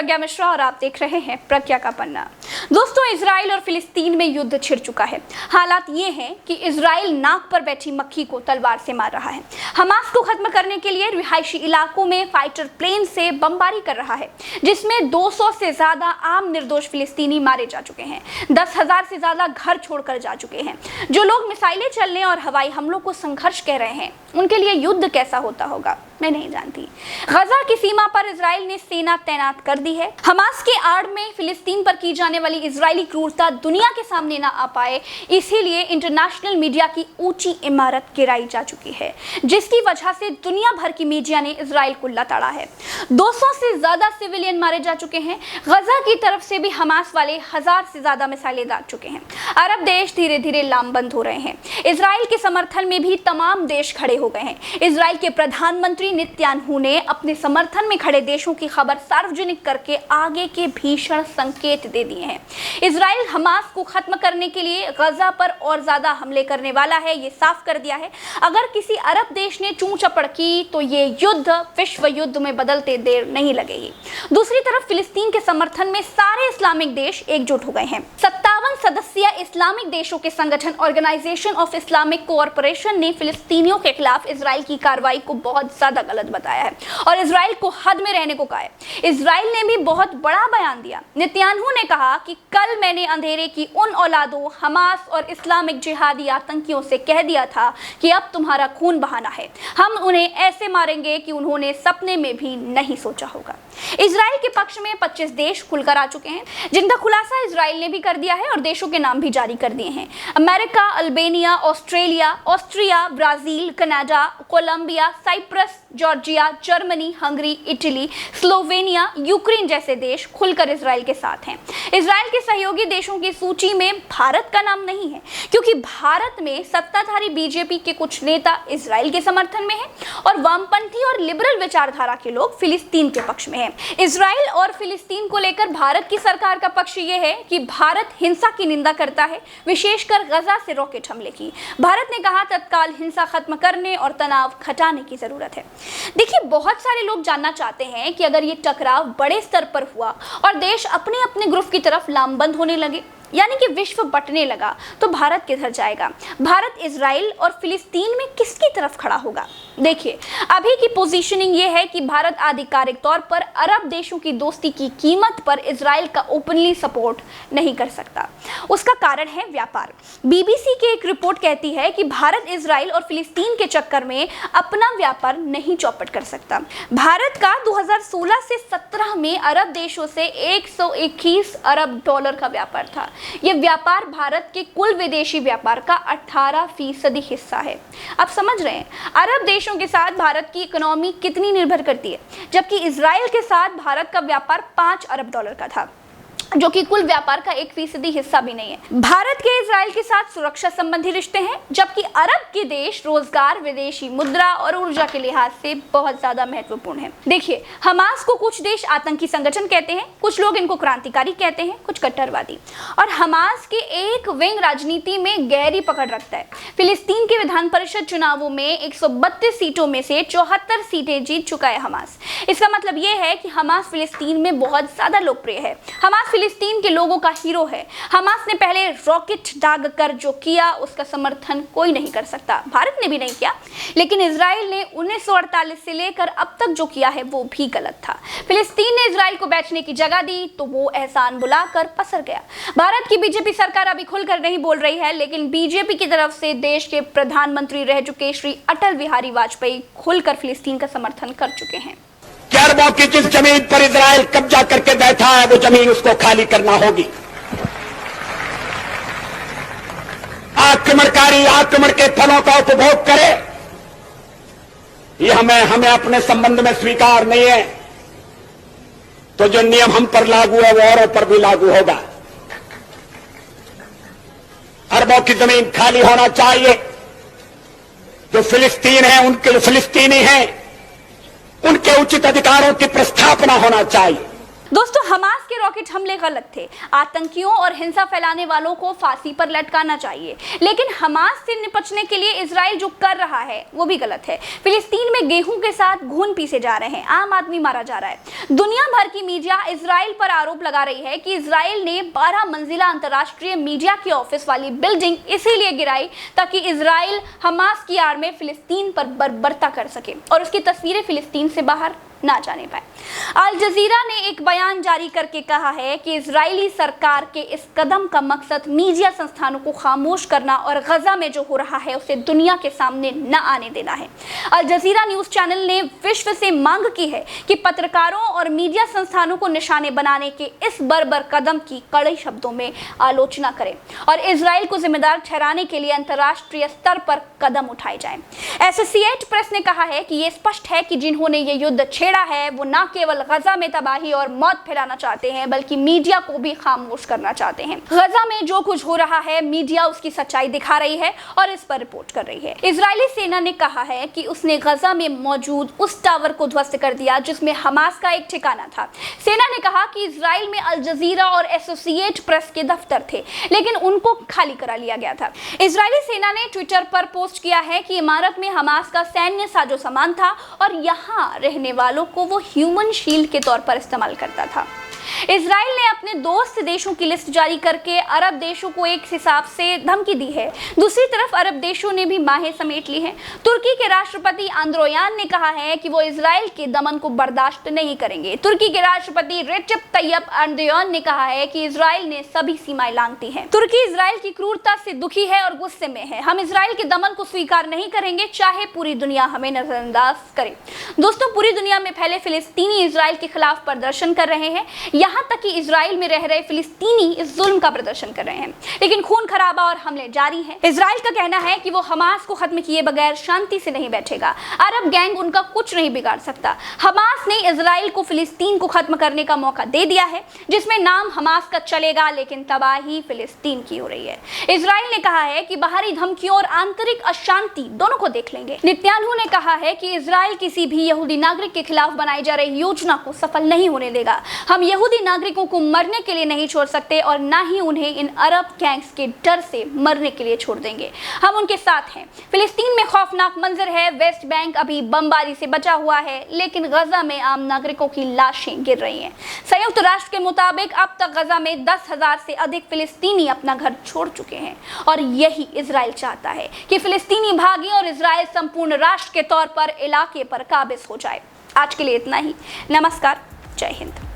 प्रज्ञा मिश्रा और आप देख रहे हैं प्रज्ञा का पन्ना। दोस्तों, इजराइल और फिलिस्तीन में युद्ध छिड़ चुका है। हालात ये हैं कि इजराइल नाक पर बैठी मक्खी को तलवार से मार रहा है। हमास को खत्म करने के लिए रिहायशी इलाकों में फाइटर प्लेन से बमबारी कर रहा है, जिसमें 200 से ज्यादा आम निर्दोष फिलिस्तीनी मारे जा चुके हैं। 10,000 से ज्यादा घर छोड़कर जा चुके हैं। जो लोग मिसाइलें चलने और हवाई हमलों को संघर्ष कह रहे हैं, उनके लिए युद्ध कैसा होता होगा मैं नहीं जानती। गजा की सीमा पर इजराइल ने सेना तैनात कर दी है। हमास के आड़ में फिलिस्तीन पर की जाने वाली इजरायली क्रूरता दुनिया के सामने ना आ पाए, इसीलिए इंटरनेशनल मीडिया की ऊंची इमारत गिराई जा चुकी है, जिसकी वजह से दुनिया भर की मीडिया ने इजराइल को लताड़ा है। 200 से ज्यादा सिविलियन मारे जा चुके हैं। गजा की तरफ से भी हमास वाले 1000 से ज्यादा मिसाइलें दाग चुके हैं। अरब देश धीरे धीरे लामबंद हो रहे हैं। इजराइल के समर्थन में भी तमाम देश खड़े हो गए हैं। इजराइल के प्रधानमंत्री नेतन्याहू ने अपने समर्थन में खड़े देशों की खबर सार्वजनिक करके आगे के भीषण संकेत दे दिए हैं। इजराइल हमास को खत्म करने के लिए गजा पर और ज्यादा हमले करने वाला है, ये साफ कर दिया है। अगर किसी अरब देश ने चूं चपड़ की तो ये युद्ध विश्व युद्ध में बदलते देर नहीं लगेगी। दूसरी तरफ फिलिस्तीन के समर्थन में सारे इस्लामिक देश एकजुट हो गए हैं। 57 सदस्यीय इस्लामिक देशों के संगठन ऑर्गेनाइजेशन ऑफ इस्लामिक कोऑपरेशन ने फिलिस्तीनियों के खिलाफ इजराइल की कार्रवाई को बहुत ज्यादा गलत बताया है और इजराइल को हद में रहने को कहा है। इजराइल ने भी बहुत बड़ा बयान दिया। नेतन्याहू ने कहा कि कल मैंने अंधेरे की उन औलादों हमास और इस्लामिक जिहादी आतंकियों से कह दिया था कि अब तुम्हारा खून बहाना है। हम उन्हें ऐसे मारेंगे कि उन्होंने सपने में भी नहीं सोचा होगा। इजराइल के पक्ष में 25 देश खुलकर आ चुके हैं, जिनका खुलासा इजराइल ने भी कर दिया है और देशों के नाम भी जारी कर दिए हैं। America, Albania, Australia, Austria, Brazil, Canada, Colombia, Cyprus, Georgia, Germany, Hungary, Italy, Slovenia, Ukraine जैसे देश खुलकर इजराइल के साथ हैं। इजराइल के सहयोगी देशों की सूची में भारत का नाम नहीं है, क्योंकि भारत में सत्ताधारी बीजेपी के कुछ नेता इजराइल के समर्थन में हैं और वामपंथी और लिबरल विचारधारा के लोग फिलिस्तीन के पक्ष में हैं। इजराइल और फिलिस्तीन को लेकर भारत की सरकार का पक्ष यह है कि भारत हिंसा की निंदा करता है, विशेषकर गजा से रॉकेट हमले की। भारत ने कहा तत्काल हिंसा खत्म करने और तनाव घटाने की जरूरत है। देखिए, बहुत सारे लोग जानना चाहते हैं कि अगर ये टकराव बड़े स्तर पर हुआ और देश अपने अपने ग्रुप की तरफ लामबंद होने लगे, यानी कि विश्व बंटने लगा, तो भारत किधर जाएगा? भारत इजराइल और फिलिस्तीन में किसकी तरफ खड़ा होगा? देखिए, अभी की पोजीशनिंग ये है कि भारत आधिकारिक तौर पर अरब देशों की दोस्ती की कीमत पर इजराइल का ओपनली सपोर्ट नहीं कर सकता। उसका कारण है व्यापार। बीबीसी की एक रिपोर्ट कहती है कि भारत इजराइल और फिलिस्तीन के चक्कर में अपना व्यापार नहीं चौपट कर सकता। भारत का 2016 से 17 में अरब देशों से 121 अरब डॉलर का व्यापार था। यह व्यापार भारत के कुल विदेशी व्यापार का 18% हिस्सा है। आप समझ रहे हैं अरब देशों के साथ भारत की इकोनॉमी कितनी निर्भर करती है, जबकि इजराइल के साथ भारत का व्यापार 5 अरब डॉलर का था, जो कि कुल व्यापार का 1% हिस्सा भी नहीं है। भारत के इजराइल के साथ सुरक्षा संबंधी रिश्ते हैं, जबकि अरब के देश रोजगार, विदेशी मुद्रा और ऊर्जा के लिहाज से बहुत ज्यादा महत्वपूर्ण है। देखिए, हमास को कुछ देश आतंकी संगठन कहते हैं, कुछ लोग इनको क्रांतिकारी कहते हैं, कुछ कट्टरवादी। और हमास के एक विंग राजनीति में गहरी पकड़ रखता है। फिलिस्तीन के विधान परिषद चुनावों में 132 सीटों में से 74 सीटें जीत चुका है हमास। इसका मतलब यह है कि हमास फिलिस्तीन में बहुत ज्यादा लोकप्रिय है। हमास फिलिस्तीन के लोगों का हीरो है। हमास ने पहले रॉकेट दाग कर जो किया, उसका समर्थन कोई नहीं कर सकता। भारत ने भी नहीं किया, लेकिन इजराइल ने 1948 से लेकर अब तक जो किया है वो भी गलत था। फिलिस्तीन ने इजराइल को बैठने की जगह दी तो वो एहसान बुलाकर पसर गया। भारत की बीजेपी सरकार अभी खुलकर नहीं बोल रही है, लेकिन बीजेपी की तरफ से देश के प्रधानमंत्री रह चुके श्री अटल बिहारी वाजपेयी खुलकर फिलिस्तीन का समर्थन कर चुके हैं। अरबों की जिस जमीन पर इजराइल कब्जा करके बैठा है, वो जमीन उसको खाली करना होगी। आक्रमणकारी आक्रमण के फलों का उपभोग करे, ये हमें अपने संबंध में स्वीकार नहीं है। तो जो नियम हम पर लागू है वो औरों पर भी लागू होगा। अरबों की जमीन खाली होना चाहिए। जो फिलिस्तीन है, उनके जो फिलिस्तीनी हैं, उनके उचित अधिकारों की प्रस्थापना होना चाहिए। दोस्तों, हमास के रॉकेट हमले गलत थे। आतंकियों और हिंसा फैलाने वालों को फांसी पर लटकाना चाहिए, लेकिन हमास से निपटने के लिए इजराइल जो कर रहा है वो भी गलत है। फिलिस्तीन में गेहूं के साथ घुन पीसे जा रहे हैं, आम आदमी मारा जा रहा है। दुनिया भर की मीडिया इजराइल पर आरोप लगा रही है कि इजराइल ने 12 मंजिला अंतर्राष्ट्रीय मीडिया के ऑफिस वाली बिल्डिंग इसीलिए गिराई ताकि इजराइल हमास की आड़ में फिलिस्तीन पर बर्बरता कर सके और उसकी तस्वीरें फिलिस्तीन से बाहर ना जाने पाए। अल जजीरा ने एक बयान जारी करके कहा है कि इजरायली सरकार के इस कदम का मकसद मीडिया संस्थानों को खामोश करना और गजा में जो हो रहा है उसे दुनिया के सामने न आने देना है। अल जजीरा न्यूज चैनल ने विश्व से मांग की है कि पत्रकारों और मीडिया संस्थानों को निशाने बनाने के इस बर्बर कदम की कड़े शब्दों में आलोचना करें और इजराइल को जिम्मेदार ठहराने के लिए अंतर्राष्ट्रीय स्तर पर कदम उठाए जाएं। एसोसिएटेड प्रेस ने कहा है कि यह स्पष्ट है कि जिन्होंने ये युद्ध छेड़ा है वो न केवल गजा में तबाही और मौत फैलाना चाहते हैं बल्कि मीडिया को भी खामोश करना चाहते हैं। गजा में जो कुछ हो रहा है मीडिया उसकी सच्चाई दिखा रही है और इस पर रिपोर्ट कर रही है। इजरायली सेना ने कहा है कि उसने गजा में मौजूद उस टावर को ध्वस्त कर दिया जिसमें हमास का एक ठिकाना था। सेना ने कहा कि इजराइल में अल जजीरा और एसोसिएट प्रेस के दफ्तर थे, लेकिन उनको खाली करा लिया गया था। इजरायली सेना ने ट्विटर पर पोस्ट किया है कि इमारत में हमास का सैन्य साजो सामान था और यहाँ रहने वालों को वो ह्यूमन शील्ड के तौर पर इस्तेमाल करता था। इजराइल ने अपने दोस्त देशों की लिस्ट जारी करके अरब देशों को एक हिसाब से धमकी दी है। दूसरी तरफ अरब देशों ने भी बाहें समेट ली हैं। तुर्की के राष्ट्रपति एर्दोगान ने कहा है कि वो इजराइल के दमन को बर्दाश्त नहीं करेंगे। तुर्की के राष्ट्रपति रेसिप तय्यप एर्दोगान ने कहा है कि इजराइल ने सभी सीमाएं लांघ दी हैं। तुर्की इजराइल की क्रूरता से दुखी है और गुस्से में है। हम इजराइल के दमन को स्वीकार नहीं करेंगे, चाहे पूरी दुनिया हमें नजरअंदाज करे। दोस्तों, पूरी दुनिया में फैले फिलिस्तीनी इजराइल के खिलाफ प्रदर्शन कर रहे हैं। यहाँ तक कि इजराइल में रह रहे फिलिस्तीनी इस जुल्म का प्रदर्शन कर रहे हैं, लेकिन खून खराबा और हमले जारी हैं। इजराइल का कहना है कि वो हमास को खत्म किए बगैर शांति से नहीं बैठेगा। अरब गैंग उनका कुछ नहीं बिगाड़ सकता। हमास ने इजराइल को फिलिस्तीन को खत्म करने का मौका दे दिया है, जिसमें नाम हमास का चलेगा, लेकिन तबाही फिलिस्तीन की हो रही है। इजराइल ने कहा है कि बाहरी धमकियों और आंतरिक अशांति दोनों को देख लेंगे। नेतन्याहू ने कहा है कि इजराइल किसी भी यहूदी नागरिक के खिलाफ बनाई जा रही योजना को सफल नहीं होने देगा। हम यहूदी नागरिकों को मरने के लिए नहीं छोड़ सकते और ना ही उन्हें इन अरब गैंग्स के डर से मरने के लिए छोड़ देंगे। हम उनके साथ हैं। फिलिस्तीन में खौफनाक मंजर है। वेस्ट बैंक अभी बमबारी से बचा हुआ है, लेकिन गजा में आम नागरिकों की लाशें गिर रही हैं। संयुक्त राष्ट्र के मुताबिक अब तक गजा में 10,000 से अधिक फिलिस्तीनी अपना घर छोड़ चुके हैं और यही इजराइल चाहता है कि फिलिस्तीनी भागे और इजराइल संपूर्ण राष्ट्र के तौर पर इलाके पर काबिज हो जाए। आज के लिए इतना ही। नमस्कार, जय हिंद।